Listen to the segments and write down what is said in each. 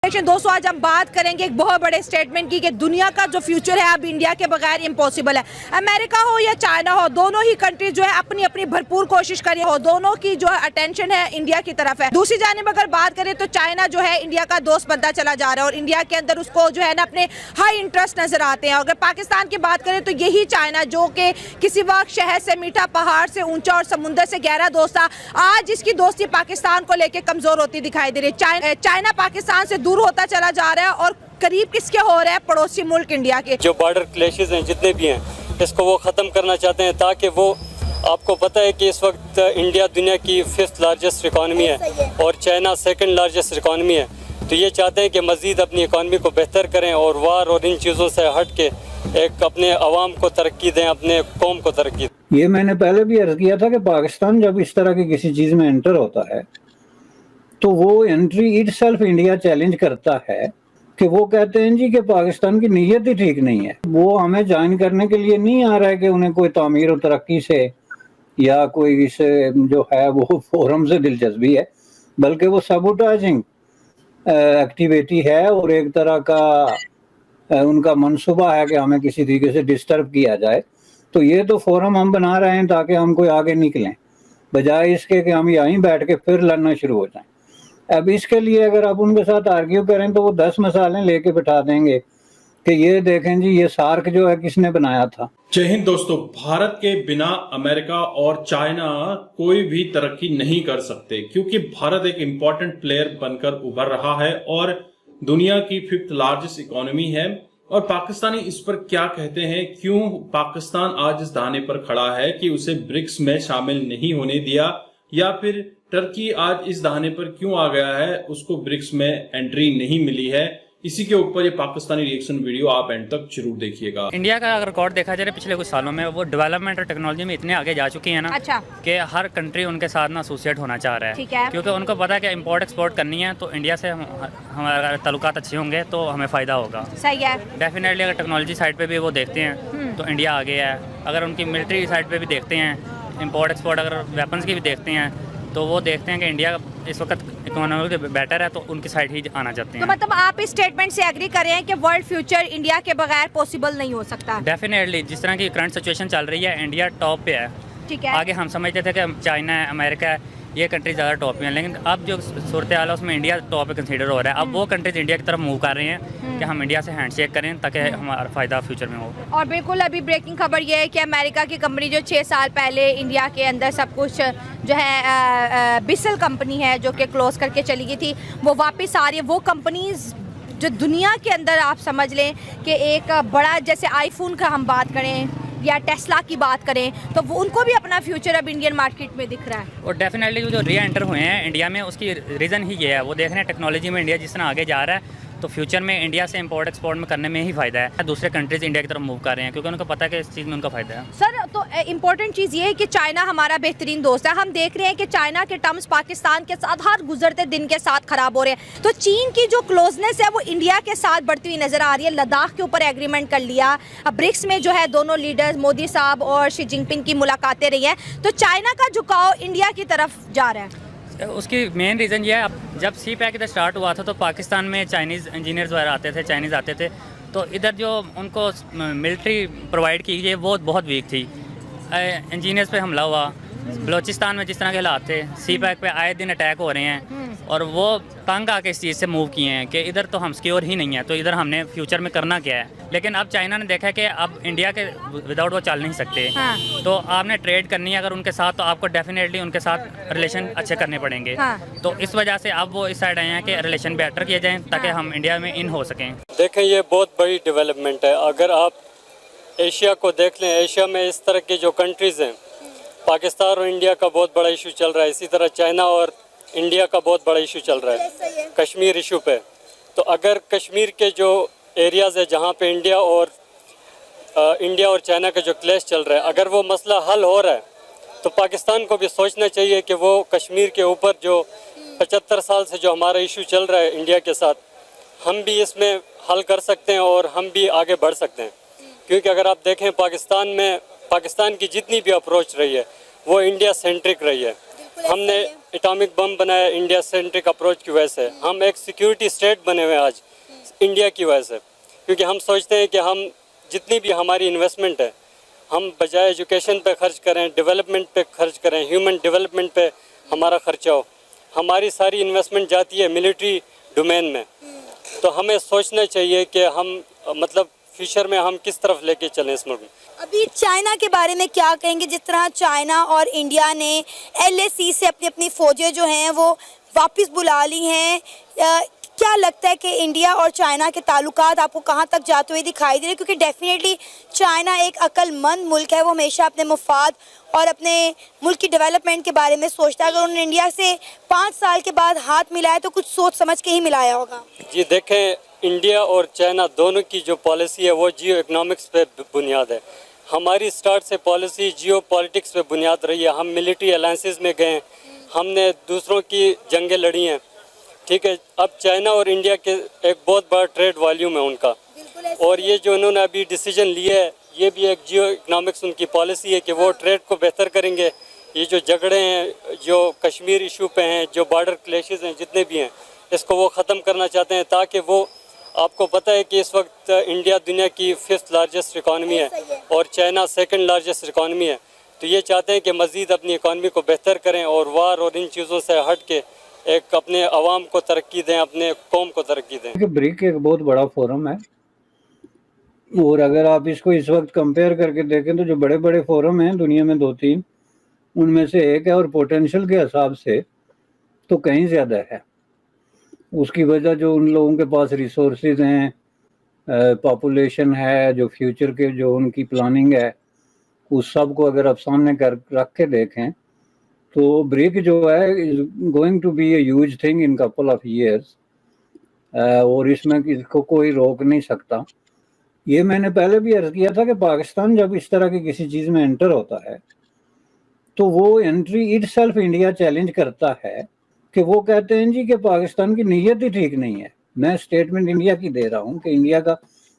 दोस्तों आज हम बात करेंगे एक बहुत बड़े स्टेटमेंट की कि दुनिया का जो फ्यूचर है अब इंडिया के बगैर इम्पॉसिबल है। अमेरिका हो या चाइना हो, दोनों ही कंट्री जो है अपनी अपनी भरपूर कोशिश कर रही हो, दोनों की जो है अटेंशन है इंडिया की तरफ है। दूसरी जानिब अगर बात करें तो चाइना जो है इंडिया का दोस्त बनता चला जा रहा है और इंडिया के अंदर उसको जो है ना अपने हाई इंटरेस्ट नजर आते हैं। अगर पाकिस्तान की बात करें तो यही चाइना जो कि किसी वक्त शहर से मीठा, पहाड़ से ऊंचा और समुद्र से गहरा दोस्त था, आज इसकी दोस्ती पाकिस्तान को लेकर कमजोर होती दिखाई दे रही है। चाइना पाकिस्तान से दूर होता चला जा रहा है और करीब किसके हो रहा है, पड़ोसी मुल्क इंडिया के। जो बॉर्डर क्लैशेस हैं जितने भी हैं, इसको वो ख़त्म करना चाहते हैं ताकि वो, आपको पता है कि इस वक्त इंडिया दुनिया की 5th लार्जेस्ट इकॉनमी है और चाइना 2nd लार्जेस्ट इकॉनमी है। तो ये चाहते हैं कि मज़ीद अपनी इकॉनमी को बेहतर करें और वार और इन चीज़ों से हट के एक अपने अवाम को तरक्की दें, अपने कौम को तरक्की दें। ये मैंने पहले भी अर्ज किया था कि पाकिस्तान जब इस तरह की किसी चीज़ में एंटर होता है तो वो एंट्री इटसेल्फ इंडिया चैलेंज करता है कि वो कहते हैं जी कि पाकिस्तान की नीयत ही ठीक नहीं है। वो हमें ज्वाइन करने के लिए नहीं आ रहा है कि उन्हें कोई तामीर और तरक्की से या कोई इसे जो है वो फोरम से दिलचस्पी है, बल्कि वो सबोटाइजिंग एक्टिविटी है और एक तरह का उनका मंसूबा है कि हमें किसी तरीके से डिस्टर्ब किया जाए। तो ये तो फोरम हम बना रहे हैं ताकि हम कोई आगे निकलें, बजाय इसके कि हम यहीं बैठ के फिर लड़ना शुरू हो जाएं। अब इसके लिए अगर आप उनके साथ आर्ग्यू करें तो वो 10 मसाले लेके बिठा देंगे कि ये देखें जी ये सार्क जो है किसने बनाया था। जय हिंद दोस्तों, भारत के बिना अमेरिका और चाइना कोई भी तरक्की नहीं कर सकते, क्योंकि भारत एक इम्पोर्टेंट प्लेयर बनकर उभर रहा है और दुनिया की 5th लार्जेस्ट इकोनॉमी है। और पाकिस्तानी इस पर क्या कहते हैं, क्यों पाकिस्तान आज इस दाने पर खड़ा है कि उसे ब्रिक्स में शामिल नहीं होने दिया, या फिर टर्की आज इस दाने पर क्यों आ गया है, उसको ब्रिक्स में एंट्री नहीं मिली है। इसी के ऊपर ये पाकिस्तानी रिएक्शन वीडियो आप एंड तक जरूर देखिएगा। इंडिया का अगर रिकॉर्ड देखा जाए पिछले कुछ सालों में, वो डेवलपमेंट और टेक्नोलॉजी में इतने आगे जा चुकी है ना, अच्छा, कि हर कंट्री उनके साथ ना एसोसिएट होना चाह रहा है, क्योंकि उनको पता है कि इंपोर्ट एक्सपोर्ट करनी है तो इंडिया से हमारे ताल्लुकात अच्छे होंगे तो हमें फ़ायदा होगा। सही है। डेफिनेटली अगर टेक्नोलॉजी साइड पे भी वो देखते हैं तो इंडिया आगे है। अगर उनकी मिलिट्री साइड पे भी देखते हैं, इंपोर्ट एक्सपोर्ट अगर वेपन्स की भी देखते हैं, तो वो देखते हैं कि इंडिया इस वक्त इकोनॉमिक बेटर है तो उनकी साइड ही आना चाहते हैं। तो मतलब आप इस स्टेटमेंट से एग्री कर रहे हैं कि वर्ल्ड फ्यूचर इंडिया के बगैर पॉसिबल नहीं हो सकता? डेफिनेटली जिस तरह की करंट सिचुएशन चल रही है, इंडिया टॉप पे है। ठीक है। आगे हम समझते थे कि चाइना है, अमेरिका है, ये कंट्री ज़्यादा टॉप पे हैं, लेकिन अब जो सूरत हाल है उसमें इंडिया टॉप पे कंसीडर हो रहा है। अब वो कंट्रीज इंडिया की तरफ मूव कर रहे हैं कि हम इंडिया से हैंडशेक करें ताकि हमारा फ़ायदा फ्यूचर में हो। और बिल्कुल अभी ब्रेकिंग खबर ये है कि अमेरिका की कंपनी जो 6 साल पहले इंडिया के अंदर सब कुछ जो है बिसल कंपनी है जो कि क्लोज करके चली गई थी, वो वापस आ रही है। वो कंपनीज जो दुनिया के अंदर आप समझ लें कि एक बड़ा, जैसे आईफोन का हम बात करें या टेस्ला की बात करें, तो वो उनको भी अपना फ्यूचर अब इंडियन मार्केट में दिख रहा है। और डेफिनेटली जो री एंटर हुए हैं इंडिया में, उसकी रीज़न ही ये है, वो देख रहे हैं टेक्नोलॉजी में इंडिया जिस तरह आगे जा रहा है तो फ्यूचर में इंडिया से इंपोर्ट एक्सपोर्ट में करने में ही फ़ायदा है। दूसरे कंट्रीज इंडिया की तरफ मूव कर रहे हैं क्योंकि उनको पता है कि इस चीज़ में उनका फ़ायदा है। सर, तो इम्पोर्टेंट चीज़ ये है कि चाइना हमारा बेहतरीन दोस्त है। हम देख रहे हैं कि चाइना के टर्म्स पाकिस्तान के साथ हर गुजरते दिन के साथ ख़राब हो रहे हैं। तो चीन की जो क्लोजनेस है वो इंडिया के साथ बढ़ती हुई नज़र आ रही है। लद्दाख के ऊपर एग्रीमेंट कर लिया, ब्रिक्स में जो है दोनों लीडर्स मोदी साहब और शी जिनपिंग की मुलाकातें रही हैं, तो चाइना का झुकाव इंडिया की तरफ जा रहा है। उसकी मेन रीज़न ये है, जब सी पैक इधर स्टार्ट हुआ था तो पाकिस्तान में चाइनीज़ इंजीनियर्स वगैरह आते थे, चाइनीज़ आते थे, तो इधर जो उनको मिलिट्री प्रोवाइड की गई वो बहुत वीक थी। इंजीनियर्स पे हमला हुआ, बलोचिस्तान में जिस तरह के हालात थे, सी पैक पे आए दिन अटैक हो रहे हैं और वो तंग आके इस चीज़ से मूव किए हैं कि इधर तो हम सिक्योर ही नहीं है, तो इधर हमने फ्यूचर में करना क्या है। लेकिन अब चाइना ने देखा कि अब इंडिया के विदाउट वो चल नहीं सकते। हाँ। तो आपने ट्रेड करनी है अगर उनके साथ, तो आपको डेफिनेटली उनके साथ रिलेशन अच्छे करने पड़ेंगे। हाँ। तो इस वजह से अब वो इस साइड आए हैं कि रिलेशन बेटर किए जाएँ ताकि हम इंडिया में इन हो सकें। देखें, ये बहुत बड़ी डेवलपमेंट है। अगर आप एशिया को देख लें, एशिया में इस तरह की जो कंट्रीज़ हैं, पाकिस्तान और इंडिया का बहुत बड़ा इशू चल रहा है, इसी तरह चाइना और इंडिया का बहुत बड़ा इशू चल रहा है कश्मीर इशू पे। तो अगर कश्मीर के जो एरियाज़ है जहाँ पे इंडिया और चाइना का जो क्लैश चल रहा है, अगर वो मसला हल हो रहा है तो पाकिस्तान को भी सोचना चाहिए कि वो कश्मीर के ऊपर जो 75 साल से जो हमारा इशू चल रहा है इंडिया के साथ, हम भी इसमें हल कर सकते हैं और हम भी आगे बढ़ सकते हैं। क्योंकि अगर आप देखें पाकिस्तान की जितनी भी अप्रोच रही है वो इंडिया सेंट्रिक रही है। हमने एटॉमिक बम बनाया इंडिया सेंट्रिक अप्रोच की वजह से। हम एक सिक्योरिटी स्टेट बने हुए हैं आज इंडिया की वजह से, क्योंकि हम सोचते हैं कि हम जितनी भी हमारी इन्वेस्टमेंट है हम बजाय एजुकेशन पे खर्च करें, डेवलपमेंट पे खर्च करें, ह्यूमन डेवलपमेंट पे हमारा खर्चा हो। हमारी सारी इन्वेस्टमेंट जाती है मिलिट्री डोमेन में। तो हमें सोचना चाहिए कि हम मतलब फ्यूचर में हम किस तरफ लेके चलें इस मुल्क में। अभी चाइना के बारे में क्या कहेंगे? जिस तरह चाइना और इंडिया ने LAC से अपनी अपनी फौजें जो हैं वो वापस बुला ली हैं, क्या लगता है कि इंडिया और चाइना के ताल्लुकात आपको कहाँ तक जाते हुए दिखाई दे रहे हैं? क्योंकि डेफिनेटली चाइना एक अक्लमंद मुल्क है, वो हमेशा अपने मुफाद और अपने मुल्क की डेवलपमेंट के बारे में सोचता है। अगर उन्होंने इंडिया से 5 साल के बाद हाथ मिलाया तो कुछ सोच समझ के ही मिलाया होगा। जी देखें, इंडिया और चाइना दोनों की जो पॉलिसी है वो जियो इकोनॉमिक्स पे बुनियाद है। हमारी स्टार्ट से पॉलिसी जियो पॉलिटिक्स पे बुनियाद रही है। हम मिलिट्री अलायंसेस में गए, हमने दूसरों की जंगें लड़ी हैं, ठीक है। अब चाइना और इंडिया के एक बहुत बड़ा ट्रेड वॉल्यूम है उनका, और ये जो उन्होंने अभी डिसीजन लिया है ये भी एक जियो इकोनॉमिक्स उनकी पॉलिसी है कि वो ट्रेड को बेहतर करेंगे। ये जो झगड़े हैं, जो कश्मीर इशू पे हैं, जो बॉर्डर क्लैशेस हैं, जितने भी हैं, इसको वो ख़त्म करना चाहते हैं, ताकि वो, आपको पता है कि इस वक्त इंडिया दुनिया की 5th लार्जेस्ट इकॉनमी है और चाइना 2nd लार्जेस्ट इकॉनमी है। तो ये चाहते हैं कि मज़ीद अपनी इकॉनमी को बेहतर करें और वार और इन चीज़ों से हट के एक अपने अवाम को तरक्की दें, अपने कौम को तरक्की दें। ब्रिक एक बहुत बड़ा फोरम है, और अगर आप इसको इस वक्त कंपेयर करके देखें तो जो बड़े बड़े फोरम हैं दुनिया में 2-3, उनमें से एक है, और पोटेंशियल के हिसाब से तो कहीं ज़्यादा है। उसकी वजह जो उन लोगों के पास रिसोर्सेज हैं, पॉपुलेशन है, जो फ्यूचर के जो उनकी प्लानिंग है, उस सब को अगर आप सामने कर रख के देखें तो ब्रिक जो है is going to be a huge thing in couple of years, और इसमें इसको कोई रोक नहीं सकता। ये मैंने पहले भी अर्ज किया था कि पाकिस्तान जब इस तरह की किसी चीज़ में एंटर होता है तो वो एंट्री इटसेल्फ इंडिया चैलेंज करता है, कि वो कहते हैं जी कि पाकिस्तान की नीयत ही ठीक नहीं है। मैं स्टेटमेंट इंडिया की दे रहा हूँ कि इंडिया का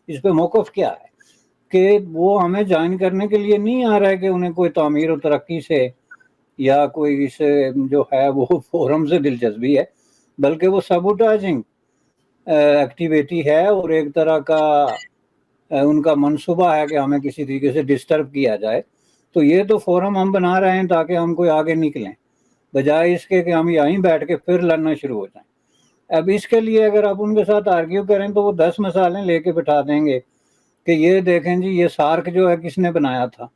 इस पे मौक़िफ़ क्या है, कि वो हमें ज्वाइन करने के लिए नहीं आ रहा है कि उन्हें कोई तामीर और तरक्की से या कोई इस जो है वो फोरम से दिलचस्पी है, बल्कि वो सबोटाइजिंग एक्टिविटी है और एक तरह का उनका मंसूबा है कि हमें किसी तरीके से डिस्टर्ब किया जाए। तो ये तो फोरम हम बना रहे हैं ताकि हम कोई आगे निकलें, बजाय इसके कि हम यहीं बैठ के फिर लड़ना शुरू हो जाएं। अब इसके लिए अगर आप उनके साथ आर्ग्यू करें तो वो 10 मसालें लेके बिठा देंगे कि ये देखें जी, ये सार्क जो है किसने बनाया था,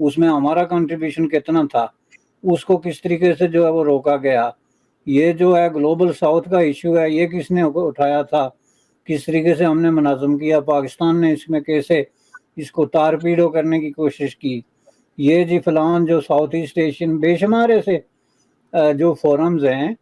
उसमें हमारा कंट्रीब्यूशन कितना था, उसको किस तरीके से जो है वो रोका गया, ये जो है ग्लोबल साउथ का इशू है ये किसने उठाया था, किस तरीके से हमने मुनाज़म किया, पाकिस्तान ने इसमें कैसे इसको तारपीड़ो करने की कोशिश की, ये जी फलान जो साउथ ईस्ट एशियन बेशुमार ऐसे जो फोरम्स हैं,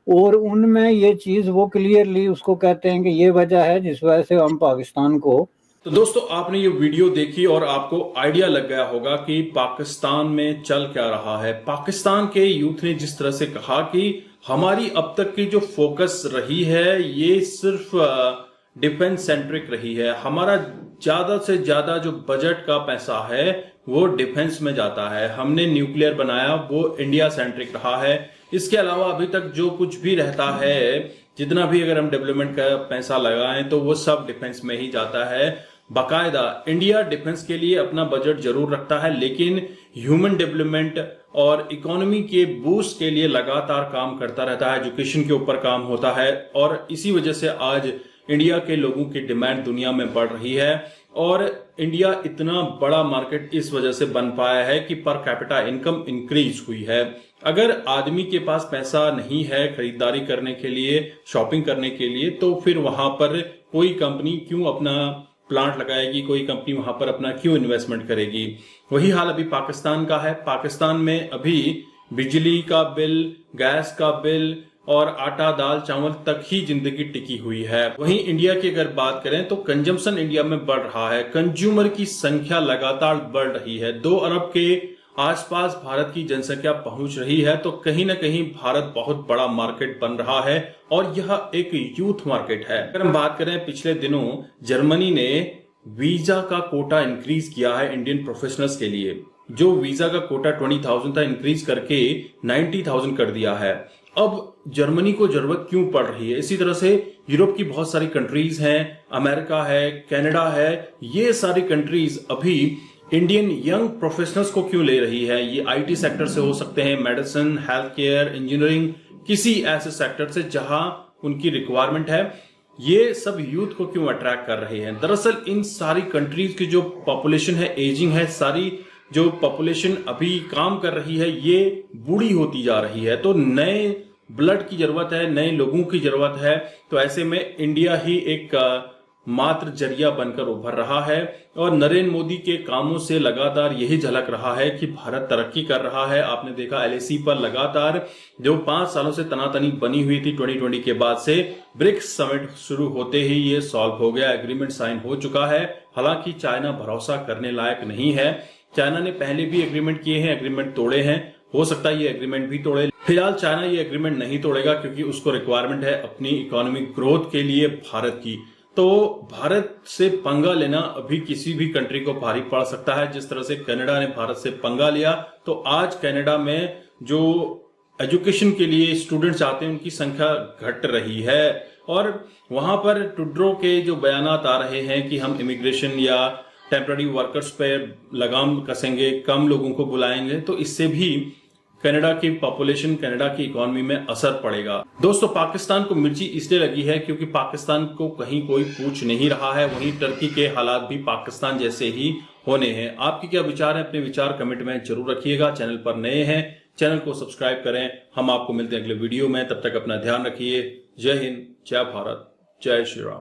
और उनमें ये चीज़ वो क्लियरली उसको कहते हैं कि ये वजह है जिस वजह से हम पाकिस्तान को। तो दोस्तों, आपने ये वीडियो देखी और आपको आइडिया लग गया होगा कि पाकिस्तान में चल क्या रहा है। पाकिस्तान के यूथ ने जिस तरह से कहा कि हमारी अब तक की जो फोकस रही है ये सिर्फ डिफेंस सेंट्रिक रही है, हमारा ज्यादा से ज्यादा जो बजट का पैसा है वो डिफेंस में जाता है, हमने न्यूक्लियर बनाया वो इंडिया सेंट्रिक रहा है। इसके अलावा अभी तक जो कुछ भी रहता है, जितना भी अगर हम डेवलपमेंट का पैसा लगाएं तो वो सब डिफेंस में ही जाता है। बाकायदा इंडिया डिफेंस के लिए अपना बजट जरूर रखता है, लेकिन ह्यूमन डेवलपमेंट और इकोनॉमी के बूस्ट के लिए लगातार काम करता रहता है, एजुकेशन के ऊपर काम होता है, और इसी वजह से आज इंडिया के लोगों की डिमांड दुनिया में बढ़ रही है। और इंडिया इतना बड़ा मार्केट इस वजह से बन पाया है कि पर कैपिटा इनकम इंक्रीज हुई है। अगर आदमी के पास पैसा नहीं है खरीदारी करने के लिए, शॉपिंग करने के लिए, तो फिर वहां पर कोई कंपनी क्यों अपना प्लांट लगाएगी, कोई कंपनी वहां पर अपना क्यों इन्वेस्टमेंट करेगी। वही हाल अभी पाकिस्तान का है। पाकिस्तान में अभी बिजली का बिल, गैस का बिल और आटा दाल चावल तक ही जिंदगी टिकी हुई है। वहीं इंडिया की अगर बात करें तो कंजम्पशन इंडिया में बढ़ रहा है, कंज्यूमर की संख्या लगातार बढ़ रही है। 2 अरब के आसपास भारत की जनसंख्या पहुंच रही है, तो कहीं ना कहीं भारत बहुत बड़ा मार्केट बन रहा है और यह एक यूथ मार्केट है। अगर हम बात करें, पिछले दिनों जर्मनी ने वीजा का कोटा इंक्रीज किया है इंडियन प्रोफेशनल्स के लिए। जो वीजा का कोटा 20,000 था इंक्रीज करके 90,000 कर दिया है। अब जर्मनी को जरूरत क्यों पड़ रही है? इसी तरह से यूरोप की बहुत सारी कंट्रीज हैं, अमेरिका है, कनाडा है, ये सारी कंट्रीज अभी इंडियन यंग प्रोफेशनल्स को क्यों ले रही है? ये आईटी सेक्टर से हो सकते हैं, मेडिसिन, हेल्थ केयर, इंजीनियरिंग, किसी ऐसे सेक्टर से जहां उनकी रिक्वायरमेंट है। ये सब यूथ को क्यों अट्रैक्ट कर रहे हैं? दरअसल इन सारी कंट्रीज की जो पॉपुलेशन है, एजिंग है, सारी जो पॉपुलेशन अभी काम कर रही है ये बूढ़ी होती जा रही है, तो नए ब्लड की जरूरत है, नए लोगों की जरूरत है। तो ऐसे में इंडिया ही एक मात्र जरिया बनकर उभर रहा है और नरेंद्र मोदी के कामों से लगातार यही झलक रहा है कि भारत तरक्की कर रहा है। आपने देखा एलएसी पर लगातार जो 5 सालों से तनातनी बनी हुई थी 2020 के बाद से, ब्रिक्स समिट शुरू होते ही ये सॉल्व हो गया, एग्रीमेंट साइन हो चुका है। हालांकि चाइना भरोसा करने लायक नहीं है। चाइना ने पहले भी एग्रीमेंट किए हैं, एग्रीमेंट तोड़े हैं, हो सकता है ये एग्रीमेंट भी तोड़े। फिलहाल चाइना ये एग्रीमेंट नहीं तोड़ेगा क्योंकि उसको रिक्वायरमेंट है अपनी इकोनॉमिक ग्रोथ के लिए भारत की। तो भारत से पंगा लेना अभी किसी भी कंट्री को भारी पड़ सकता है। जिस तरह से कनाडा ने भारत से पंगा लिया, तो आज कनाडा में जो एजुकेशन के लिए स्टूडेंट्स आते हैं उनकी संख्या घट रही है और वहां पर ट्रूडो के जो बयानात आ रहे हैं कि हम इमिग्रेशन या टेम्पररी वर्कर्स पे लगाम कसेंगे, कम लोगों को बुलाएंगे, तो इससे भी कनाडा की पॉपुलेशन, कनाडा की इकोनॉमी में असर पड़ेगा। दोस्तों, पाकिस्तान को मिर्ची इसलिए लगी है क्योंकि पाकिस्तान को कहीं कोई पूछ नहीं रहा है। वहीं टर्की के हालात भी पाकिस्तान जैसे ही होने हैं। आपके क्या विचार हैं? अपने विचार कमेंट में जरूर रखिएगा। चैनल पर नए हैं, चैनल को सब्सक्राइब करें। हम आपको मिलते हैं अगले वीडियो में, तब तक अपना ध्यान रखिए। जय हिंद, जय भारत, जय श्री राम।